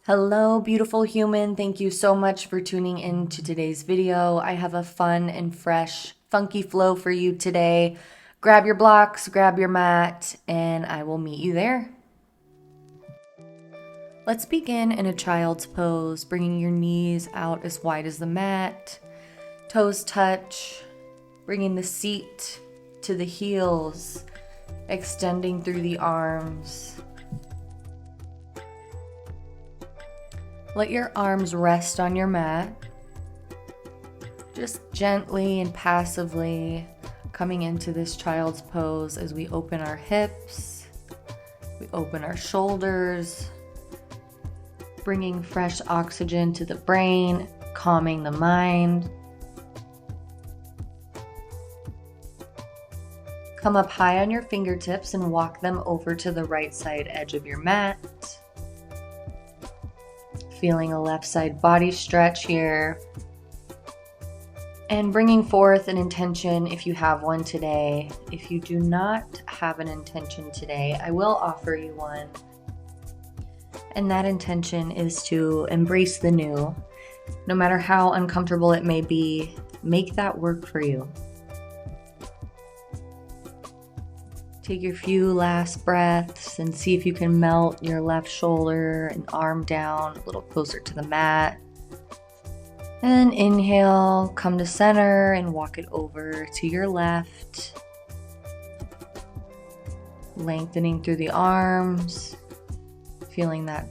Hello, beautiful human. Thank you so much for tuning in to today's video. I have a fun and fresh, funky flow for you today. Grab your blocks, grab your mat, and I will meet you there. Let's begin in a child's pose, bringing your knees out as wide as the mat, toes touch, bringing the seat to the heels, extending through the arms. Let your arms rest on your mat, just gently and passively coming into this child's pose as we open our hips, we open our shoulders, bringing fresh oxygen to the brain, calming the mind. Come up high on your fingertips and walk them over to the right side edge of your mat. Feeling a left side body stretch here. And bringing forth an intention if you have one today. If you do not have an intention today, I will offer you one. And that intention is to embrace the new. No matter how uncomfortable it may be, make that work for you. Take your few last breaths and see if you can melt your left shoulder and arm down a little closer to the mat. And inhale, come to center and walk it over to your left. Lengthening through the arms, feeling that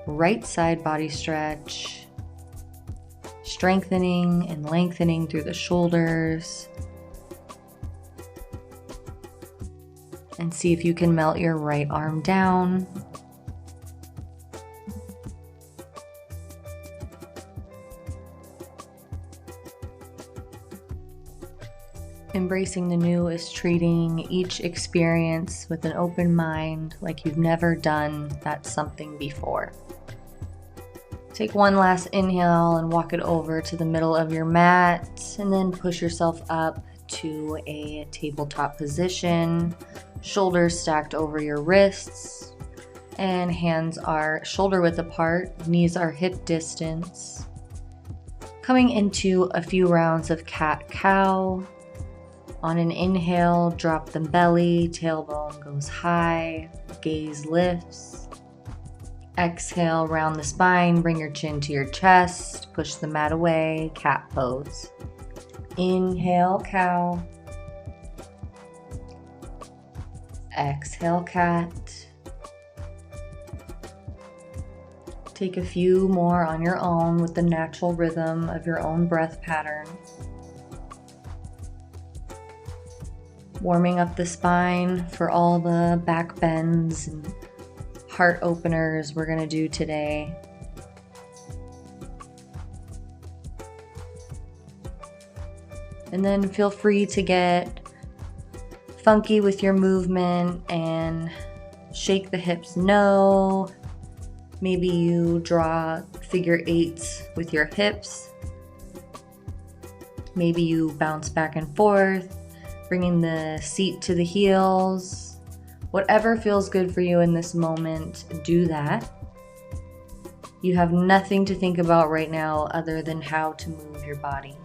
right side body stretch. Strengthening and lengthening through the shoulders. And see if you can melt your right arm down. Embracing the new is treating each experience with an open mind, like you've never done that something before. Take one last inhale and walk it over to the middle of your mat, and then push yourself up to a tabletop position. Shoulders stacked over your wrists, and hands are shoulder width apart, knees are hip distance. Coming into a few rounds of cat-cow. On an inhale, drop the belly, tailbone goes high, gaze lifts. Exhale, round the spine, bring your chin to your chest, push the mat away, cat pose. Inhale, cow. Exhale, cat. Take a few more on your own with the natural rhythm of your own breath pattern. Warming up the spine for all the back bends and heart openers we're going to do today. And then feel free to get funky with your movement and shake the hips no. Maybe you draw figure eights with your hips. Maybe you bounce back and forth, bringing the seat to the heels. Whatever feels good for you in this moment, do that. You have nothing to think about right now other than how to move your body.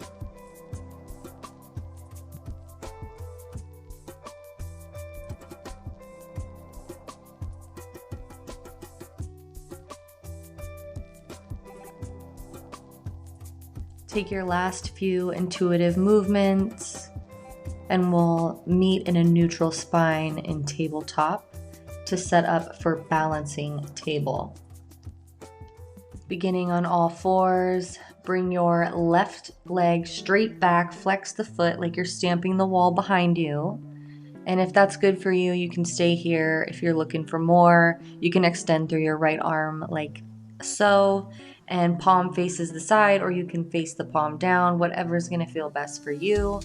Take your last few intuitive movements, and we'll meet in a neutral spine in tabletop to set up for balancing table. Beginning on all fours, bring your left leg straight back, flex the foot like you're stamping the wall behind you. And if that's good for you, you can stay here. If you're looking for more, you can extend through your right arm like so, and palm faces the side, or you can face the palm down, whatever's gonna feel best for you.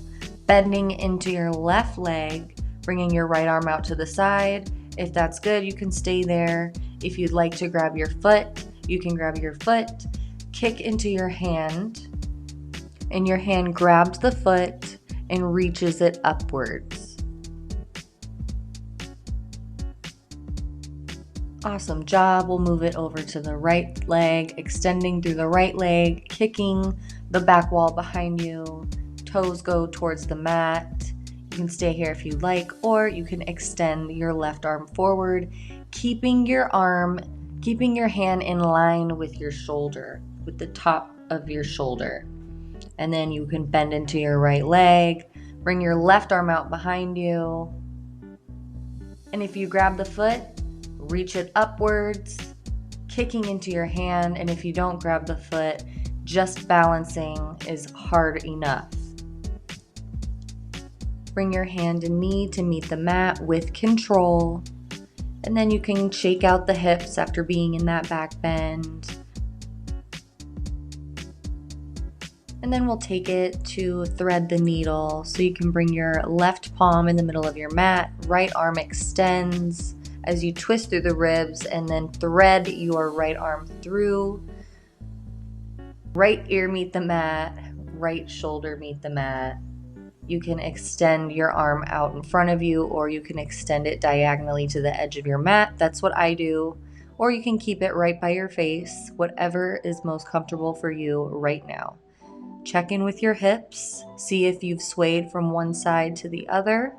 Bending into your left leg, bringing your right arm out to the side. If that's good, you can stay there. If you'd like to grab your foot, you can grab your foot, kick into your hand, and your hand grabs the foot and reaches it upwards. Awesome job. We'll move it over to the right leg, extending through the right leg, kicking the back wall behind you. Toes go towards the mat. You can stay here if you like, or you can extend your left arm forward, keeping your hand in line with your shoulder, with the top of your shoulder. And then you can bend into your right leg, bring your left arm out behind you. And if you grab the foot, reach it upwards, kicking into your hand. And if you don't grab the foot, just balancing is hard enough. Bring your hand and knee to meet the mat with control. And then you can shake out the hips after being in that back bend. And then we'll take it to thread the needle. So you can bring your left palm in the middle of your mat, right arm extends as you twist through the ribs, and then thread your right arm through. Right ear meet the mat, right shoulder meet the mat. You can extend your arm out in front of you, or you can extend it diagonally to the edge of your mat. That's what I do. Or you can keep it right by your face, whatever is most comfortable for you right now. Check in with your hips, see if you've swayed from one side to the other,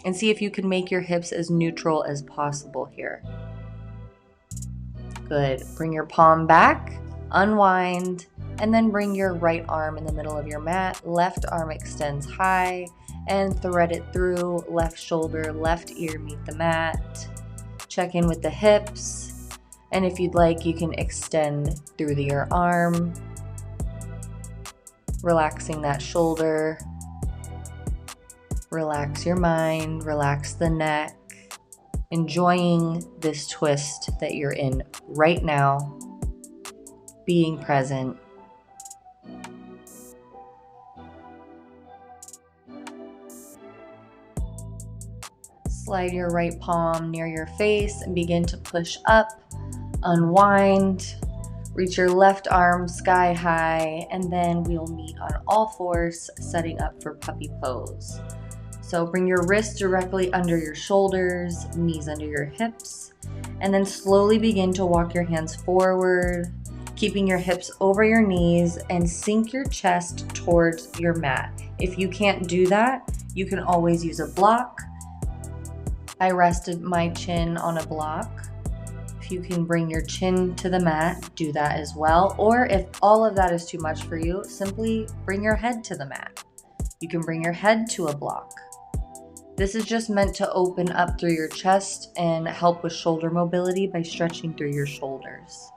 and see if you can make your hips as neutral as possible here. Good. Bring your palm back, unwind, and then bring your right arm in the middle of your mat. Left arm extends high and thread it through. Left shoulder, left ear meet the mat. Check in with the hips. And if you'd like, you can extend through your arm, relaxing that shoulder. Relax your mind, relax the neck. Enjoying this twist that you're in right now. Being present. Slide your right palm near your face and begin to push up, unwind, reach your left arm sky high, and then we'll meet on all fours, setting up for puppy pose. So bring your wrists directly under your shoulders, knees under your hips, and then slowly begin to walk your hands forward, keeping your hips over your knees, and sink your chest towards your mat. If you can't do that, you can always use a block. I rested my chin on a block. If you can bring your chin to the mat, do that as well. Or if all of that is too much for you, simply bring your head to the mat. You can bring your head to a block. This is just meant to open up through your chest and help with shoulder mobility by stretching through your shoulders.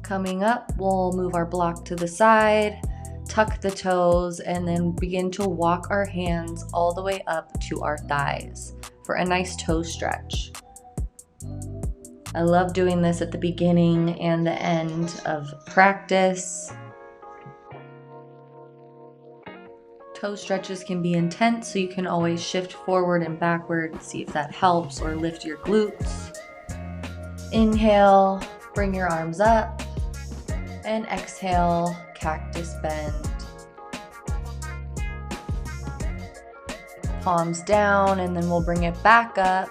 Coming up, we'll move our block to the side, tuck the toes, and then begin to walk our hands all the way up to our thighs for a nice toe stretch. I love doing this at the beginning and the end of practice. Toe stretches can be intense, so you can always shift forward and backward, see if that helps, or lift your glutes. Inhale, bring your arms up, and exhale, cactus bend. Palms down, and then we'll bring it back up.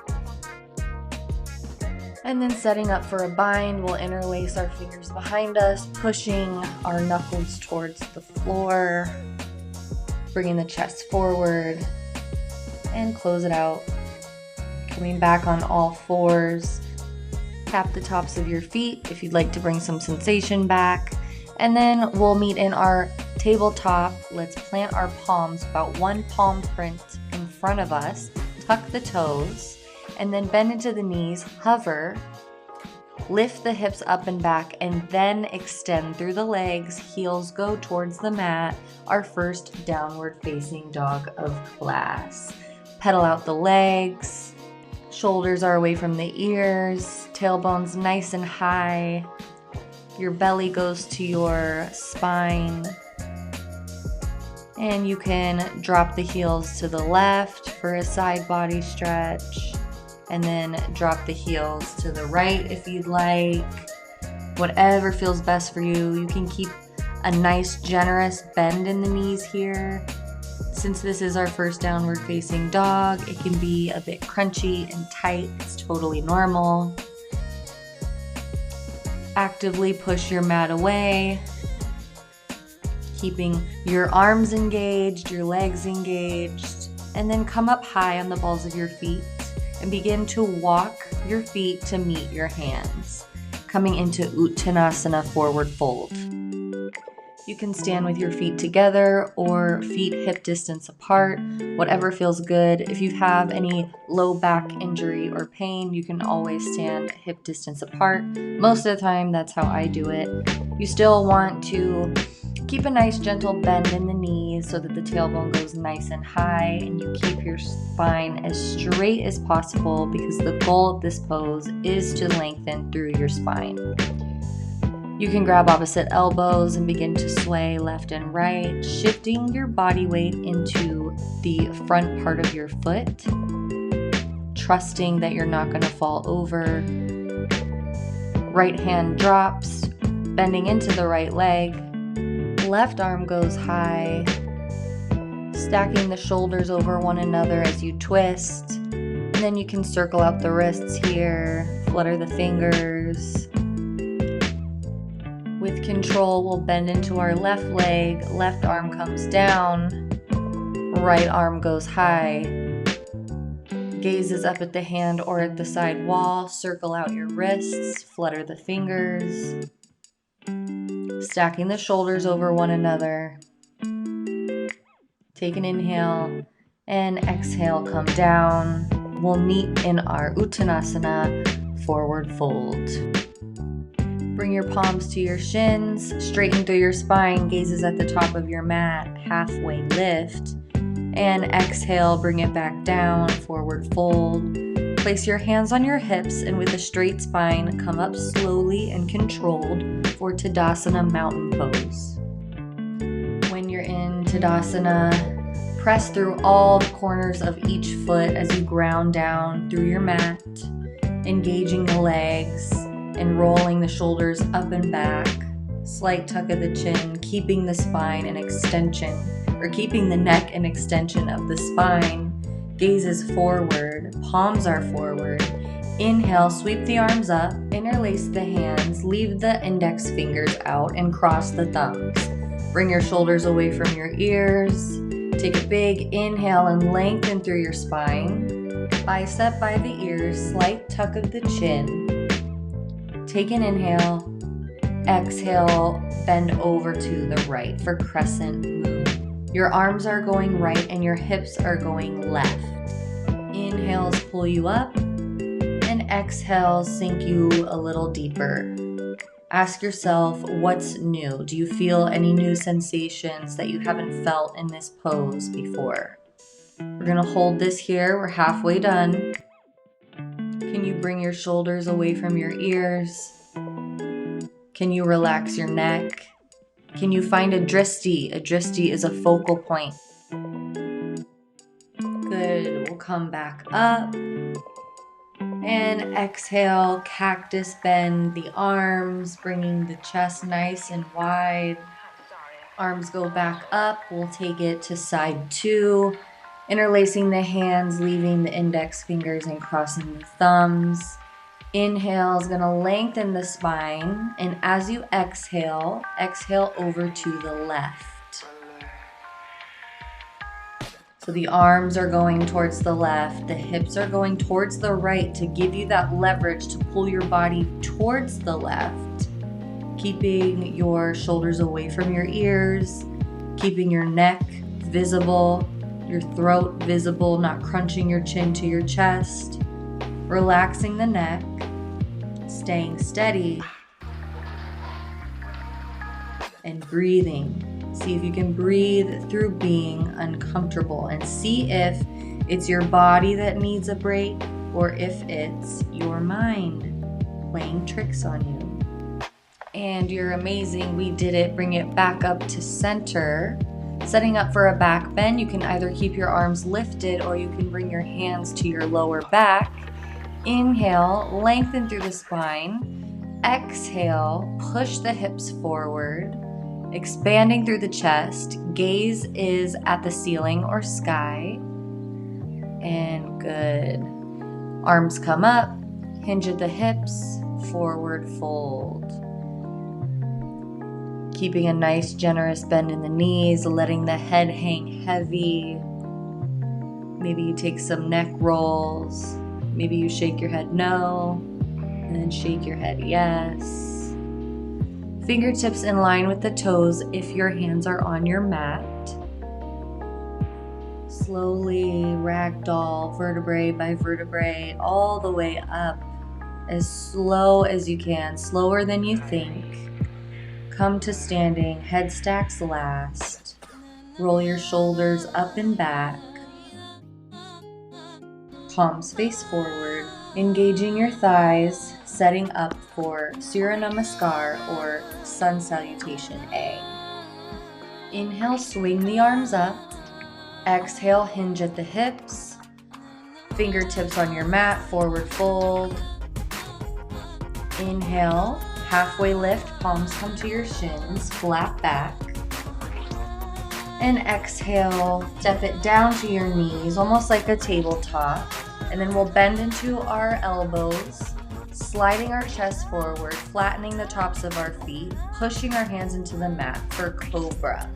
And then setting up for a bind, we'll interlace our fingers behind us, pushing our knuckles towards the floor, bringing the chest forward, and close it out. Coming back on all fours, tap the tops of your feet if you'd like to bring some sensation back. And then we'll meet in our tabletop. Let's plant our palms about one palm print in front of us, tuck the toes, and then bend into the knees, hover, lift the hips up and back, and then extend through the legs, heels go towards the mat, our first downward facing dog of class. Pedal out the legs, shoulders are away from the ears, tailbone's nice and high, your belly goes to your spine, and you can drop the heels to the left for a side body stretch, and then drop the heels to the right if you'd like. Whatever feels best for you. You can keep a nice generous bend in the knees here. Since this is our first downward facing dog, it can be a bit crunchy and tight. It's totally normal. Actively push your mat away, keeping your arms engaged, your legs engaged, and then come up high on the balls of your feet and begin to walk your feet to meet your hands, coming into Uttanasana forward fold. You can stand with your feet together or feet hip distance apart, whatever feels good. If you have any low back injury or pain, you can always stand hip distance apart. Most of the time, that's how I do it. You still want to keep a nice gentle bend in the knees so that the tailbone goes nice and high, and you keep your spine as straight as possible because the goal of this pose is to lengthen through your spine. You can grab opposite elbows and begin to sway left and right, shifting your body weight into the front part of your foot, trusting that you're not going to fall over. Right hand drops, bending into the right leg. Left arm goes high, stacking the shoulders over one another as you twist. And then you can circle out the wrists here, flutter the fingers. With control, we'll bend into our left leg, left arm comes down, right arm goes high. Gazes up at the hand or at the side wall, circle out your wrists, flutter the fingers. Stacking the shoulders over one another. Take an inhale and exhale, come down. We'll meet in our Uttanasana forward fold. Bring your palms to your shins, straighten through your spine, gazes at the top of your mat, halfway lift. And exhale, bring it back down, forward fold. Place your hands on your hips and with a straight spine, come up slowly and controlled for Tadasana mountain pose. When you're in Tadasana, press through all the corners of each foot as you ground down through your mat, engaging the legs and rolling the shoulders up and back. Slight tuck of the chin, keeping the spine an extension, or keeping the neck an extension of the spine. Gazes forward, palms are forward. Inhale, sweep the arms up, interlace the hands, leave the index fingers out and cross the thumbs. Bring your shoulders away from your ears. Take a big inhale and lengthen through your spine. Bicep by the ears, slight tuck of the chin. Take an inhale, exhale, bend over to the right for crescent moon. Your arms are going right and your hips are going left. Inhales pull you up and exhales sink you a little deeper. Ask yourself, what's new? Do you feel any new sensations that you haven't felt in this pose before? We're gonna hold this here, we're halfway done. Can you bring your shoulders away from your ears? Can you relax your neck? Can you find a dristi? A dristi is a focal point. Good, we'll come back up. And exhale, cactus bend the arms, bringing the chest nice and wide. Arms go back up, we'll take it to side two. Interlacing the hands, leaving the index fingers and crossing the thumbs. Inhale is going to lengthen the spine, and as you exhale, exhale over to the left. So the arms are going towards the left, the hips are going towards the right to give you that leverage to pull your body towards the left, keeping your shoulders away from your ears, keeping your neck visible, your throat visible, not crunching your chin to your chest. Relaxing the neck, staying steady, and breathing. See if you can breathe through being uncomfortable and see if it's your body that needs a break or if it's your mind playing tricks on you. And you're amazing. We did it. Bring it back up to center. Setting up for a back bend, you can either keep your arms lifted or you can bring your hands to your lower back. Inhale, lengthen through the spine. Exhale, push the hips forward. Expanding through the chest, gaze is at the ceiling or sky. And good. Arms come up, hinge at the hips, forward fold. Keeping a nice generous bend in the knees, letting the head hang heavy. Maybe you take some neck rolls. Maybe you shake your head no, and then shake your head yes. Fingertips in line with the toes if your hands are on your mat. Slowly ragdoll vertebrae by vertebrae all the way up as slow as you can, slower than you think. Come to standing, head stacks last. Roll your shoulders up and back. Palms face forward, engaging your thighs, setting up for Surya Namaskar or Sun Salutation A. Inhale, swing the arms up. Exhale, hinge at the hips. Fingertips on your mat, forward fold. Inhale, halfway lift, palms come to your shins, flat back. And exhale, step it down to your knees, almost like a tabletop. And then we'll bend into our elbows, sliding our chest forward, flattening the tops of our feet, pushing our hands into the mat for Cobra.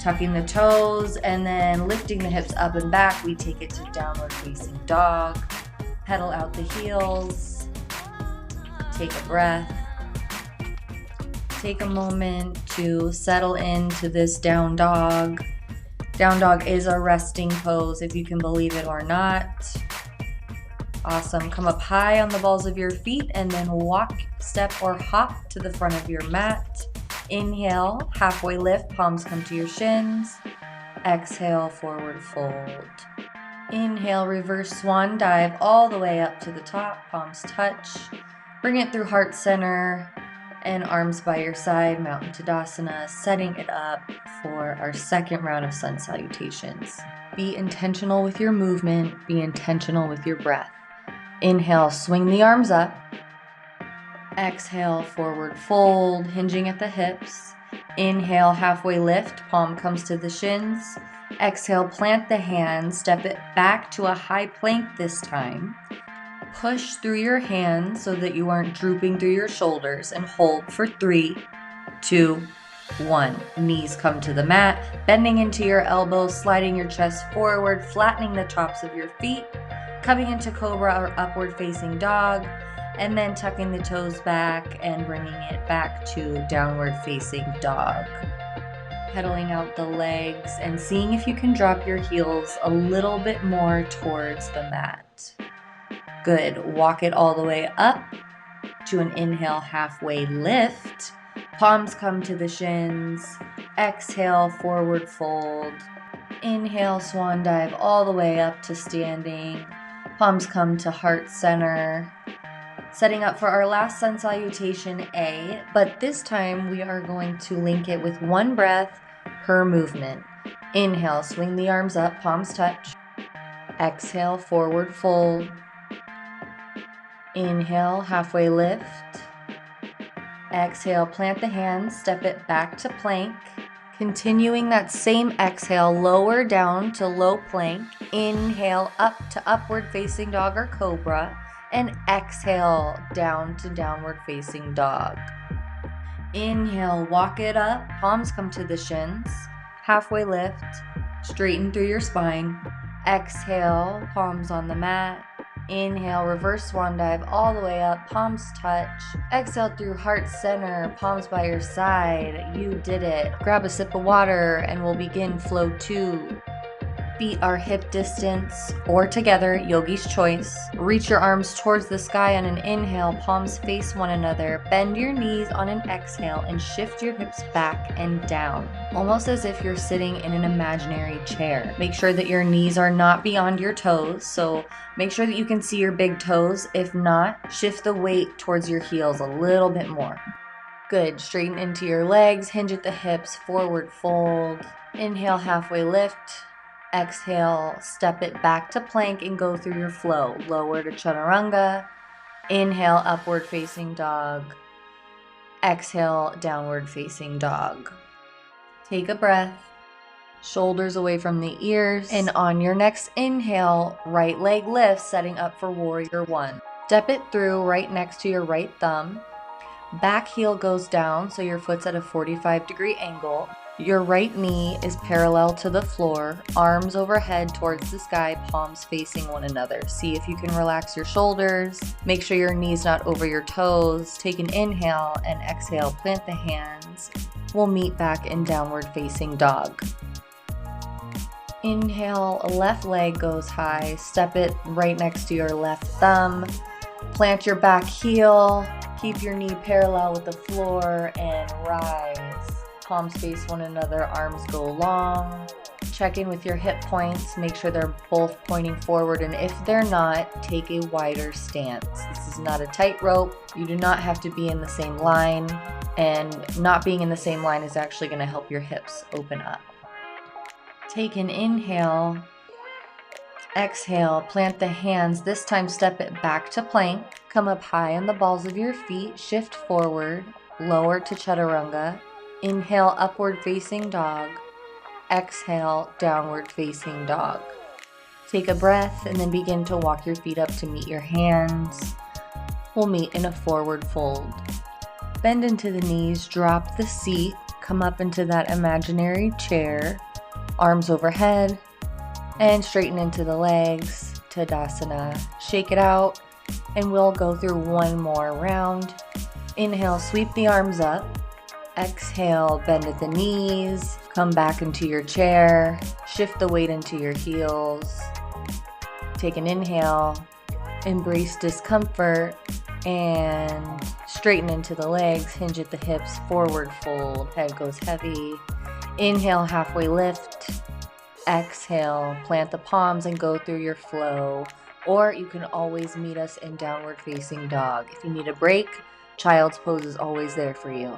Tucking the toes and then lifting the hips up and back, we take it to downward facing dog. Pedal out the heels. Take a breath. Take a moment to settle into this down dog. Down dog is a resting pose, if you can believe it or not. Awesome. Come up high on the balls of your feet and then walk, step, or hop to the front of your mat. Inhale, halfway lift, palms come to your shins. Exhale, forward fold. Inhale, reverse swan dive all the way up to the top, palms touch. Bring it through heart center and arms by your side, Mountain Tadasana, setting it up for our second round of sun salutations. Be intentional with your movement, be intentional with your breath. Inhale, swing the arms up. Exhale, forward fold, hinging at the hips. Inhale, halfway lift, palm comes to the shins. Exhale, plant the hands, step it back to a high plank this time. Push through your hands so that you aren't drooping through your shoulders and hold for 3, 2, 1. Knees come to the mat, bending into your elbows, sliding your chest forward, flattening the tops of your feet, coming into Cobra or upward facing dog, and then tucking the toes back and bringing it back to downward facing dog. Pedaling out the legs and seeing if you can drop your heels a little bit more towards the mat. Good. Walk it all the way up to an inhale, halfway lift. Palms come to the shins. Exhale, forward fold. Inhale, swan dive all the way up to standing. Palms come to heart center. Setting up for our last sun salutation A, but this time we are going to link it with one breath per movement. Inhale, swing the arms up, palms touch. Exhale, forward fold. Inhale, halfway lift. Exhale, plant the hands, step it back to plank. Continuing that same exhale, lower down to low plank. Inhale, up to upward facing dog or cobra. And exhale, down to downward facing dog. Inhale, walk it up, palms come to the shins. Halfway lift, straighten through your spine. Exhale, palms on the mat. Inhale, reverse swan dive all the way up, palms touch. Exhale through heart center, palms by your side. You did it. Grab a sip of water and we'll begin flow 2. Feet are hip distance or together, yogi's choice. Reach your arms towards the sky on an inhale, palms face one another. Bend your knees on an exhale and shift your hips back and down, almost as if you're sitting in an imaginary chair. Make sure that your knees are not beyond your toes, so make sure that you can see your big toes. If not, shift the weight towards your heels a little bit more. Good. Straighten into your legs, hinge at the hips, forward fold. Inhale, halfway lift. Exhale, step it back to plank and go through your flow. Lower to chaturanga. Inhale, upward facing dog. Exhale, downward facing dog. Take a breath, shoulders away from the ears, and on your next inhale, right leg lifts, setting up for warrior one. Step it through right next to your right thumb. Back heel goes down, so your foot's at a 45-degree angle. Your right knee is parallel to the floor, arms overhead towards the sky, palms facing one another. See if you can relax your shoulders. Make sure your knee's not over your toes. Take an inhale and exhale, plant the hands. We'll meet back in downward facing dog. Inhale, left leg goes high. Step it right next to your left thumb. Plant your back heel. Keep your knee parallel with the floor and rise. Palms face one another, arms go long. Check in with your hip points, make sure they're both pointing forward, and if they're not, take a wider stance. This is not a tightrope. You do not have to be in the same line, and not being in the same line is actually going to help your hips open up. Take an inhale, exhale, plant the hands. This time step it back to plank. Come up high on the balls of your feet, shift forward, lower to chaturanga. Inhale, upward facing dog. Exhale, downward facing dog. Take a breath and then begin to walk your feet up to meet your hands. We'll meet in a forward fold. Bend into the knees, drop the seat, come up into that imaginary chair, arms overhead, and straighten into the legs, Tadasana. Shake it out, and we'll go through one more round. Inhale, sweep the arms up. Exhale, bend at the knees, come back into your chair, shift the weight into your heels. Take an inhale, embrace discomfort, and straighten into the legs, hinge at the hips, forward fold, head goes heavy. Inhale, halfway lift. Exhale, plant the palms and go through your flow. Or you can always meet us in downward facing dog. If you need a break, child's pose is always there for you.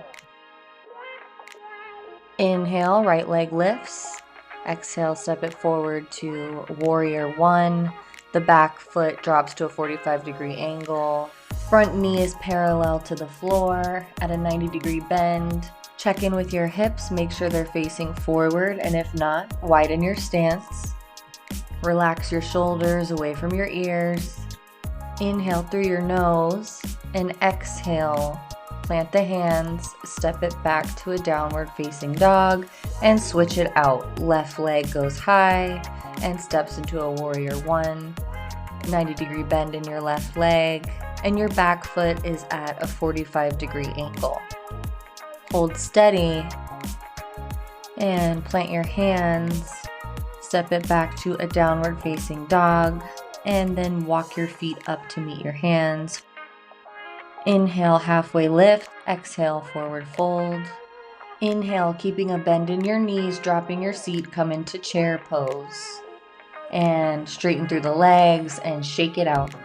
Inhale, right leg lifts. Exhale, step it forward to warrior one. The back foot drops to a 45-degree angle. Front knee is parallel to the floor at a 90-degree bend. Check in with your hips, make sure they're facing forward, and if not, widen your stance. Relax your shoulders away from your ears. Inhale through your nose and exhale. Plant the hands, step it back to a downward facing dog, and switch it out. Left leg goes high and steps into a warrior one. 90-degree bend in your left leg, and your back foot is at a 45-degree angle. Hold steady and plant your hands. Step it back to a downward facing dog, and then walk your feet up to meet your hands. Inhale, halfway lift. Exhale, forward fold. Inhale, keeping a bend in your knees, dropping your seat, come into chair pose. And straighten through the legs and shake it out.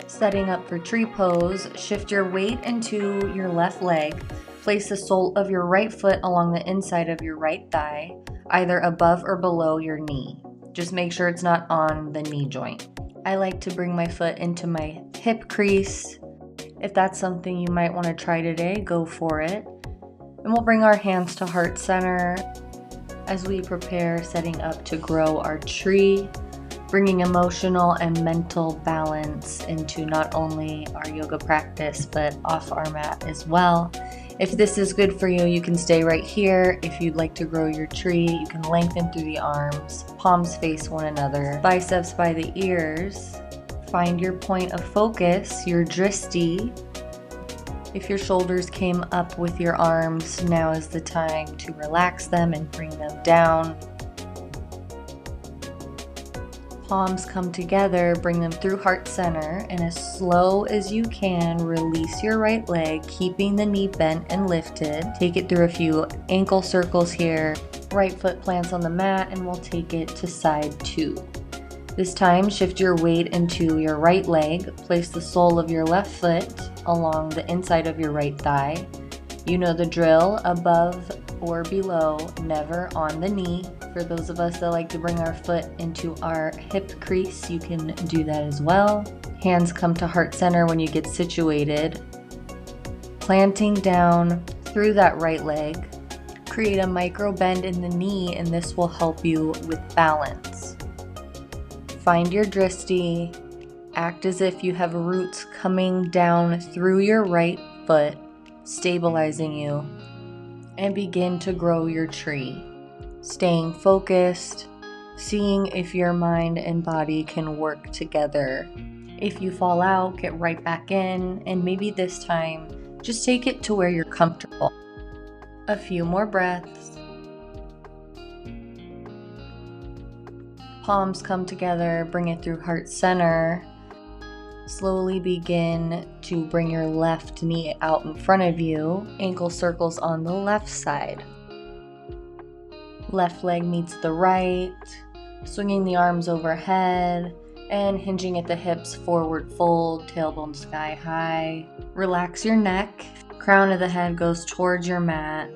Setting up for tree pose, shift your weight into your left leg. Place the sole of your right foot along the inside of your right thigh, either above or below your knee. Just make sure it's not on the knee joint. I like to bring my foot into my hip crease. If that's something you might want to try today, go for it. And we'll bring our hands to heart center as we prepare, setting up to grow our tree, bringing emotional and mental balance into not only our yoga practice, but off our mat as well. If this is good for you, you can stay right here. If you'd like to grow your tree, you can lengthen through the arms, palms face one another, biceps by the ears. Find your point of focus, your drishti. If your shoulders came up with your arms, now is the time to relax them and bring them down. Palms come together, bring them through heart center, and as slow as you can, release your right leg, keeping the knee bent and lifted. Take it through a few ankle circles here. Right foot plants on the mat, and we'll take it to side two. This time, shift your weight into your right leg. Place the sole of your left foot along the inside of your right thigh. You know the drill, above or below, never on the knee. For those of us that like to bring our foot into our hip crease, you can do that as well. Hands come to heart center when you get situated. Planting down through that right leg. Create a micro bend in the knee, and this will help you with balance. Find your drishti. Act as if you have roots coming down through your right foot, stabilizing you, and begin to grow your tree. Staying focused, seeing if your mind and body can work together. If you fall out, get right back in, and maybe this time, just take it to where you're comfortable. A few more breaths. Palms come together, bring it through heart center. Slowly begin to bring your left knee out in front of you. Ankle circles on the left side. Left leg meets the right. Swinging the arms overhead and hinging at the hips, forward fold, tailbone sky high. Relax your neck. Crown of the head goes towards your mat.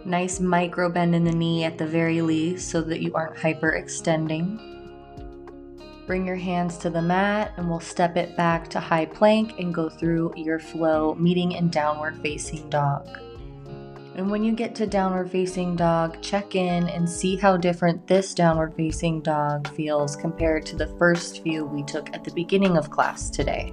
Nice micro bend in the knee at the very least so that you aren't hyperextending. Bring your hands to the mat and we'll step it back to high plank and go through your flow, meeting in downward facing dog. And when you get to downward facing dog, check in and see how different this downward facing dog feels compared to the first few we took at the beginning of class today.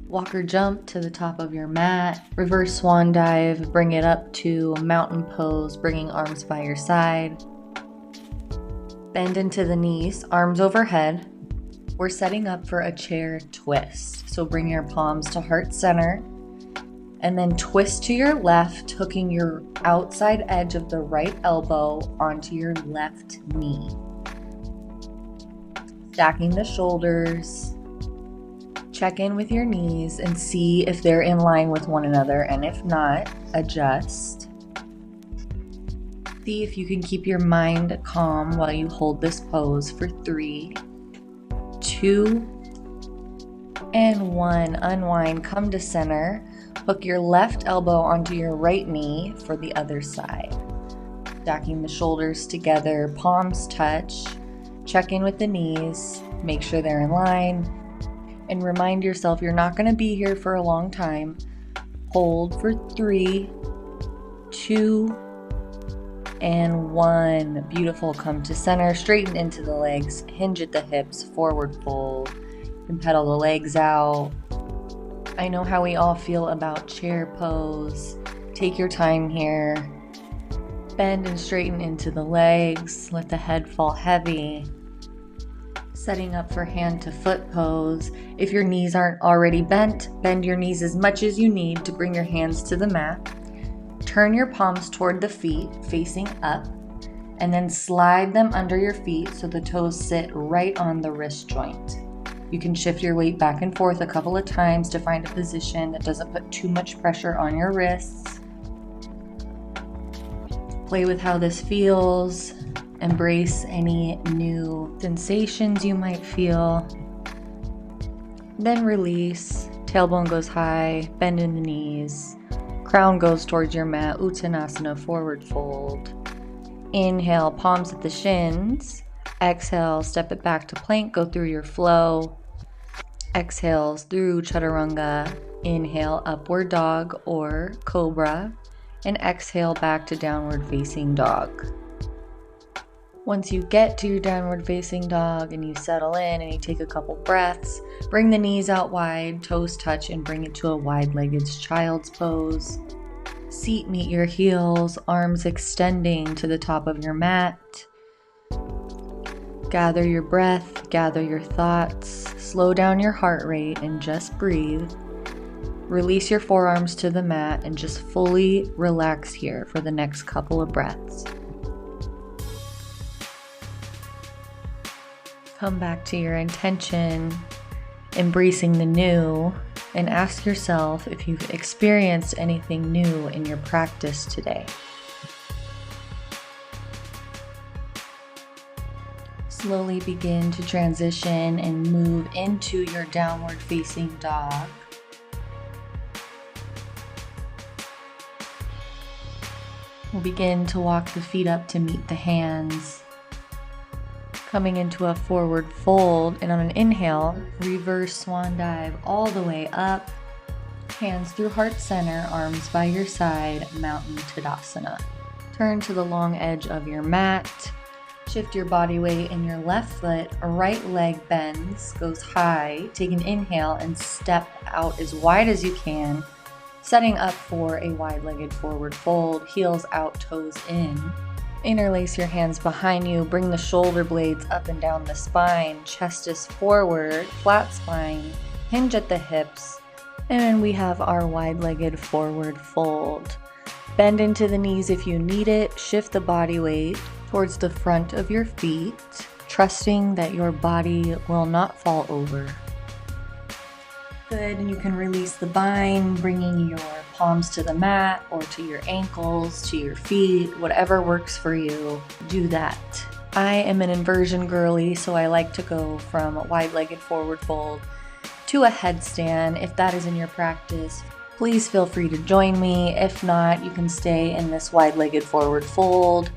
Walker jump to the top of your mat, reverse swan dive, bring it up to mountain pose, bringing arms by your side. Bend into the knees, arms overhead. We're setting up for a chair twist. So bring your palms to heart center and then twist to your left, hooking your outside edge of the right elbow onto your left knee. Stacking the shoulders. Check in with your knees and see if they're in line with one another, and if not, adjust. See if you can keep your mind calm while you hold this pose for 3, 2, and 1. Unwind, come to center. Hook your left elbow onto your right knee for the other side. Stacking the shoulders together, palms touch. Check in with the knees, make sure they're in line. And remind yourself you're not going to be here for a long time. Hold for 3, 2, and 1. Beautiful. Come to center, straighten into the legs, hinge at the hips, forward fold, and pedal the legs out. I know how we all feel about chair pose. Take your time here. Bend and straighten into the legs. Let the head fall heavy. Setting up for hand to foot pose. If your knees aren't already bent, bend your knees as much as you need to bring your hands to the mat. Turn your palms toward the feet, facing up, and then slide them under your feet so the toes sit right on the wrist joint. You can shift your weight back and forth a couple of times to find a position that doesn't put too much pressure on your wrists. Play with how this feels. Embrace any new sensations you might feel. Then release. Tailbone goes high, bend in the knees. Crown goes towards your mat, Uttanasana, forward fold. Inhale, palms at the shins. Exhale, step it back to plank, go through your flow. Exhales through chaturanga. Inhale, upward dog or cobra. And exhale back to downward facing dog. Once you get to your downward facing dog and you settle in and you take a couple breaths, bring the knees out wide, toes touch, and bring it to a wide-legged child's pose. Seat meet your heels, arms extending to the top of your mat. Gather your breath, gather your thoughts, slow down your heart rate and just breathe. Release your forearms to the mat and just fully relax here for the next couple of breaths. Come back to your intention, embracing the new, and ask yourself if you've experienced anything new in your practice today. Slowly begin to transition and move into your downward facing dog. We'll begin to walk the feet up to meet the hands. Coming into a forward fold, and on an inhale, reverse swan dive all the way up. Hands through heart center, arms by your side, mountain Tadasana. Turn to the long edge of your mat. Shift your body weight in your left foot, right leg bends, goes high. Take an inhale and step out as wide as you can, setting up for a wide-legged forward fold, heels out, toes in. Interlace your hands behind you, bring the shoulder blades up and down the spine, chest is forward, flat spine, hinge at the hips, and then we have our wide-legged forward fold. Bend into the knees if you need it, shift the body weight towards the front of your feet, trusting that your body will not fall over. Good, and you can release the bind, bringing your palms to the mat or to your ankles, to your feet, whatever works for you, do that. I am an inversion girly, so I like to go from a wide-legged forward fold to a headstand. If that is in your practice, please feel free to join me. If not, you can stay in this wide-legged forward fold.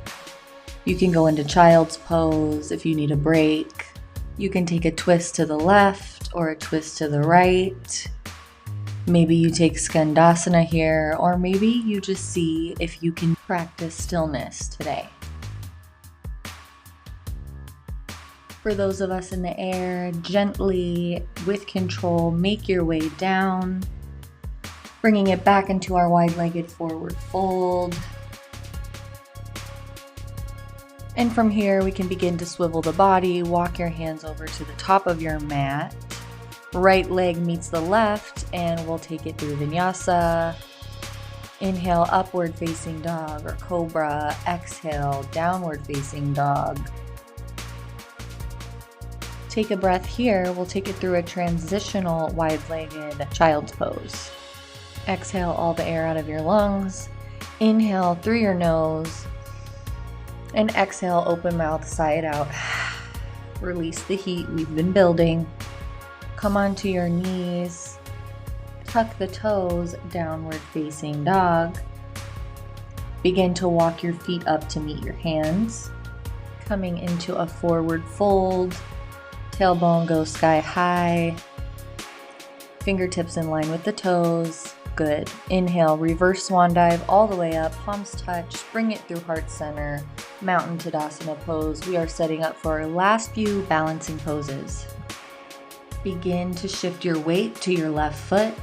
You can go into child's pose if you need a break. You can take a twist to the left or a twist to the right. Maybe you take Skandasana here, or maybe you just see if you can practice stillness today. For those of us in the air, gently, with control, make your way down, bringing it back into our wide-legged forward fold. And from here, we can begin to swivel the body, walk your hands over to the top of your mat. Right leg meets the left, and we'll take it through Vinyasa. Inhale, upward facing dog or cobra. Exhale, downward facing dog. Take a breath here. We'll take it through a transitional wide-legged child's pose. Exhale all the air out of your lungs. Inhale through your nose. And exhale, open mouth, side out. Release the heat we've been building. Come onto your knees. Tuck the toes, downward facing dog. Begin to walk your feet up to meet your hands. Coming into a forward fold. Tailbone goes sky high. Fingertips in line with the toes. Good. Inhale, reverse swan dive all the way up, palms touch, bring it through heart center, mountain Tadasana pose. We are setting up for our last few balancing poses. Begin to shift your weight to your left foot,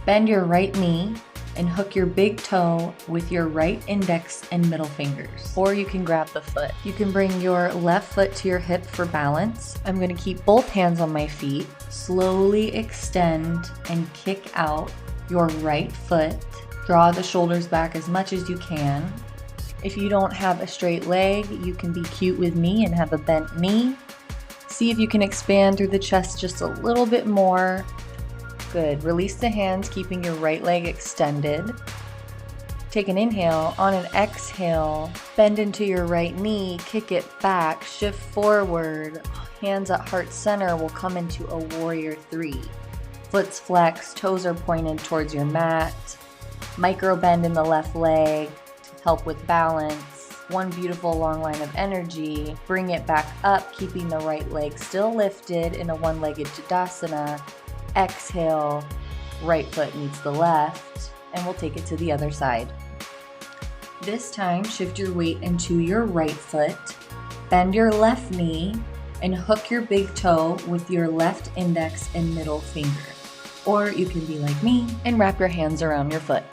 bend your right knee, and hook your big toe with your right index and middle fingers. Or you can grab the foot. You can bring your left foot to your hip for balance. I'm going to keep both hands on my feet, slowly extend and kick out your right foot. Draw the shoulders back as much as you can. If you don't have a straight leg, you can be cute with me and have a bent knee. See if you can expand through the chest just a little bit more. Good. Release the hands, keeping your right leg extended. Take an inhale. On an exhale, bend into your right knee, kick it back, shift forward. Hands at heart center will come into a warrior three. Foot's flexed, toes are pointed towards your mat. Micro bend in the left leg to help with balance. One beautiful long line of energy. Bring it back up, keeping the right leg still lifted in a one-legged Tadasana. Exhale, right foot meets the left, and we'll take it to the other side. This time, shift your weight into your right foot, bend your left knee, and hook your big toe with your left index and middle finger. Or you can be like me and wrap your hands around your foot.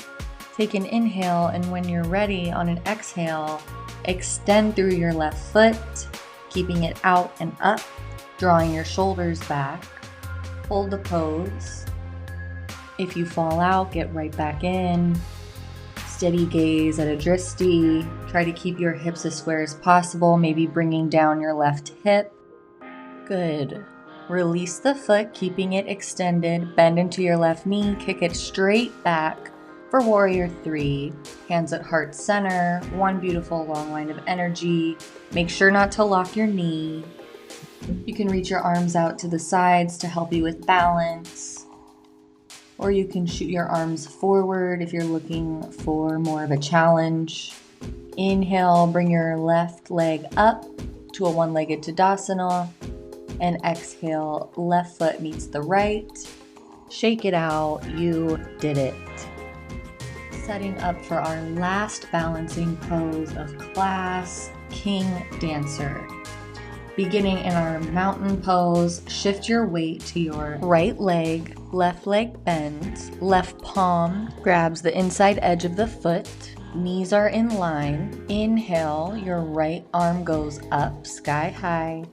Take an inhale, and when you're ready, on an exhale, extend through your left foot, keeping it out and up, drawing your shoulders back. Hold the pose. If you fall out, get right back in. Steady gaze at a dristi. Try to keep your hips as square as possible, maybe bringing down your left hip. Good. Release the foot, keeping it extended. Bend into your left knee, kick it straight back for warrior three. Hands at heart center. One beautiful long line of energy. Make sure not to lock your knee. You can reach your arms out to the sides to help you with balance. Or you can shoot your arms forward if you're looking for more of a challenge. Inhale, bring your left leg up to a one-legged Tadasana, and exhale, left foot meets the right. Shake it out, you did it. Setting up for our last balancing pose of class, King Dancer. Beginning in our mountain pose, shift your weight to your right leg, left leg bends, left palm grabs the inside edge of the foot, knees are in line. Inhale, your right arm goes up, sky high.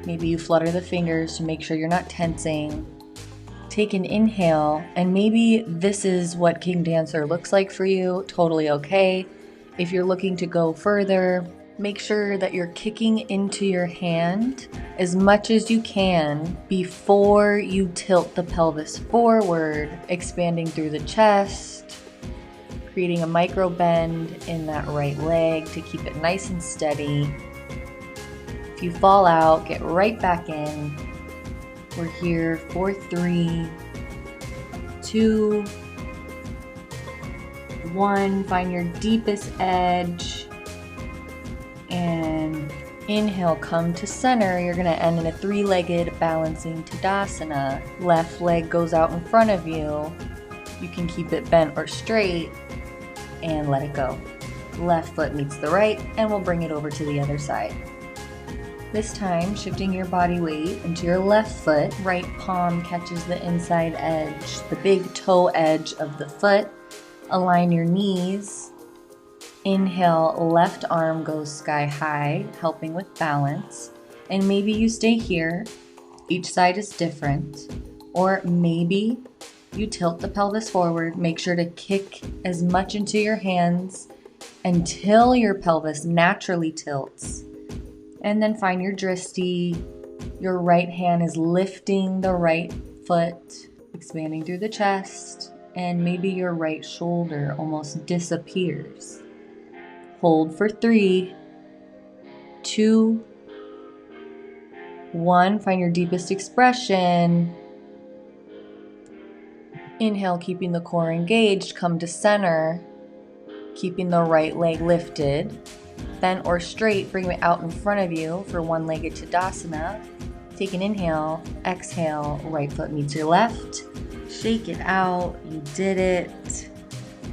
Maybe you flutter the fingers to make sure you're not tensing. Take an inhale, and maybe this is what King Dancer looks like for you, totally okay. If you're looking to go further, make sure that you're kicking into your hand as much as you can before you tilt the pelvis forward, expanding through the chest, creating a micro bend in that right leg to keep it nice and steady. If you fall out, get right back in. We're here for 3, 2, 1. Find your deepest edge. And inhale, come to center. You're gonna end in a 3-legged balancing Tadasana. Left leg goes out in front of you. You can keep it bent or straight and let it go. Left foot meets the right, and we'll bring it over to the other side. This time, shifting your body weight into your left foot. Right palm catches the inside edge, the big toe edge of the foot. Align your knees. Inhale, left arm goes sky high, helping with balance. And maybe you stay here. Each side is different. Or maybe you tilt the pelvis forward. Make sure to kick as much into your hands until your pelvis naturally tilts. And then find your dristi. Your right hand is lifting the right foot, expanding through the chest, and maybe your right shoulder almost disappears. Hold for 3, 2, 1. Find your deepest expression. Inhale, keeping the core engaged, come to center, keeping the right leg lifted. Bent or straight, bring it out in front of you for one-legged Tadasana. Take an inhale, exhale, right foot meets your left. Shake it out, you did it.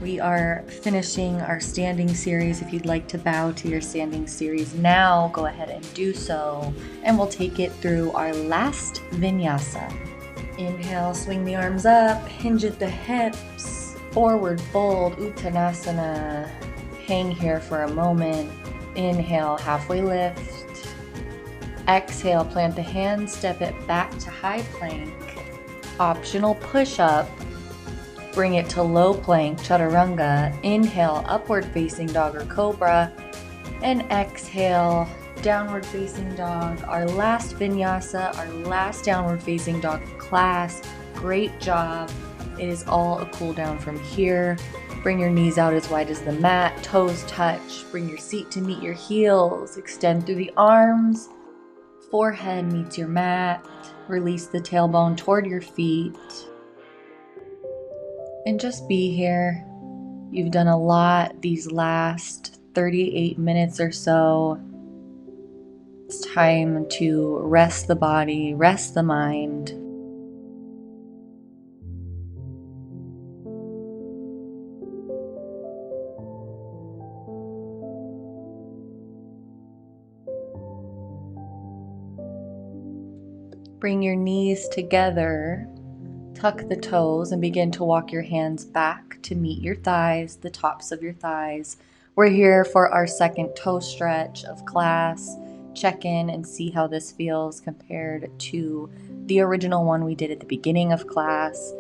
We are finishing our standing series. If you'd like to bow to your standing series now, go ahead and do so. And we'll take it through our last vinyasa. Inhale, swing the arms up, hinge at the hips. Forward fold, Uttanasana. Hang here for a moment. Inhale, halfway lift. Exhale, plant the hands, step it back to high plank. Optional push-up. Bring it to low plank, chaturanga. Inhale, upward facing dog or cobra. And exhale, downward facing dog. Our last vinyasa, our last downward facing dog class. Great job. It is all a cool down from here. Bring your knees out as wide as the mat, toes touch. Bring your seat to meet your heels. Extend through the arms. Forehead meets your mat. Release the tailbone toward your feet. And just be here. You've done a lot these last 38 minutes or so. It's time to rest the body, rest the mind. Bring your knees together, tuck the toes, and begin to walk your hands back to meet your thighs, the tops of your thighs. We're here for our second toe stretch of class. Check in and see how this feels compared to the original one we did at the beginning of class.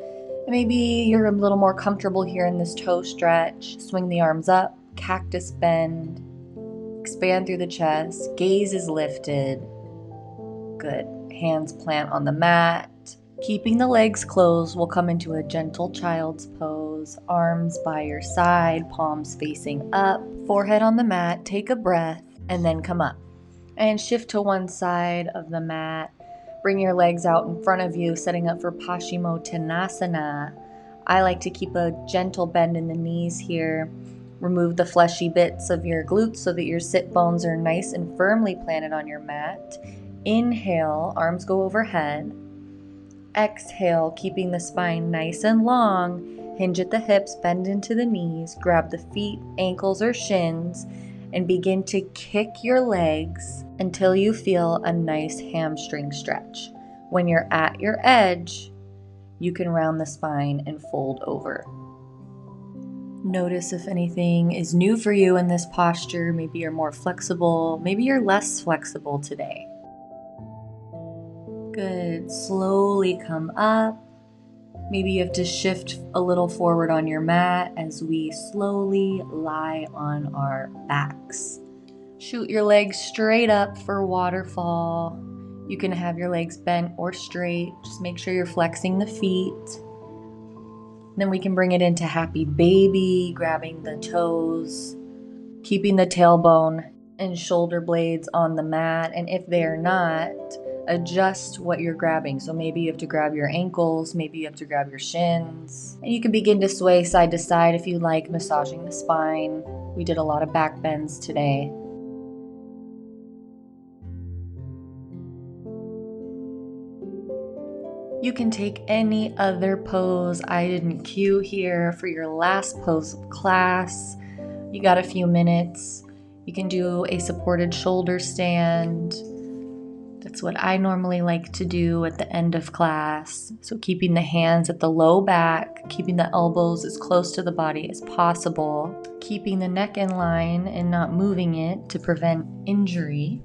Maybe you're a little more comfortable here in this toe stretch. Swing the arms up, cactus bend, expand through the chest, gaze is lifted. Good. Hands plant on the mat. Keeping the legs closed, we'll come into a gentle child's pose. Arms by your side, palms facing up, forehead on the mat. Take a breath and then come up. And shift to one side of the mat. Bring your legs out in front of you, setting up for Paschimottanasana. I like to keep a gentle bend in the knees here. Remove the fleshy bits of your glutes so that your sit bones are nice and firmly planted on your mat. Inhale, arms go overhead. Exhale, keeping the spine nice and long. Hinge at the hips, bend into the knees, grab the feet, ankles, or shins, and begin to kick your legs until you feel a nice hamstring stretch. When you're at your edge, you can round the spine and fold over. Notice if anything is new for you in this posture. Maybe you're more flexible, maybe you're less flexible today. Good. Slowly come up. Maybe you have to shift a little forward on your mat as we slowly lie on our backs. Shoot your legs straight up for waterfall. You can have your legs bent or straight. Just make sure you're flexing the feet. Then we can bring it into happy baby, grabbing the toes, keeping the tailbone and shoulder blades on the mat. And if they're not, adjust what you're grabbing. So maybe you have to grab your ankles, maybe you have to grab your shins. And you can begin to sway side to side if you like, massaging the spine. We did a lot of back bends today. You can take any other pose I didn't cue here for your last pose of class. You got a few minutes. You can do a supported shoulder stand. That's what I normally like to do at the end of class. So keeping the hands at the low back, keeping the elbows as close to the body as possible, keeping the neck in line and not moving it to prevent injury.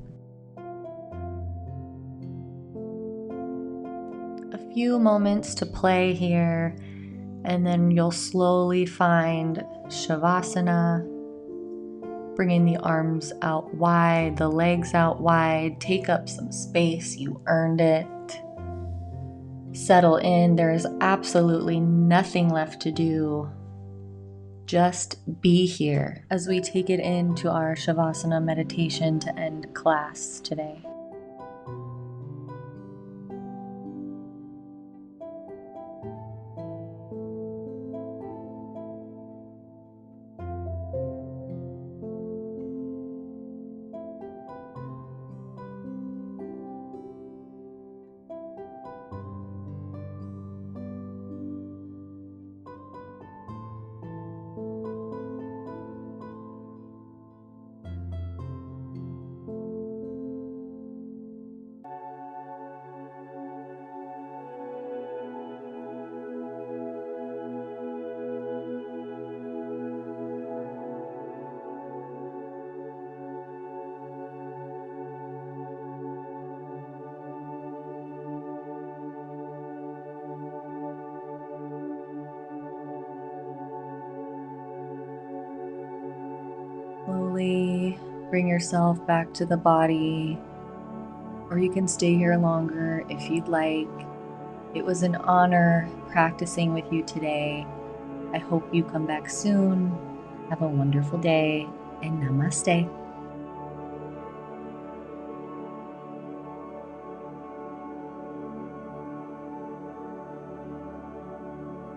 A few moments to play here, and then you'll slowly find Shavasana, bringing the arms out wide, the legs out wide. Take up some space, you earned it. Settle in, there is absolutely nothing left to do. Just be here as we take it into our Shavasana meditation to end class today. Slowly bring yourself back to the body, or you can stay here longer if you'd like. It was an honor practicing with you today. I hope you come back soon. Have a wonderful day, and namaste.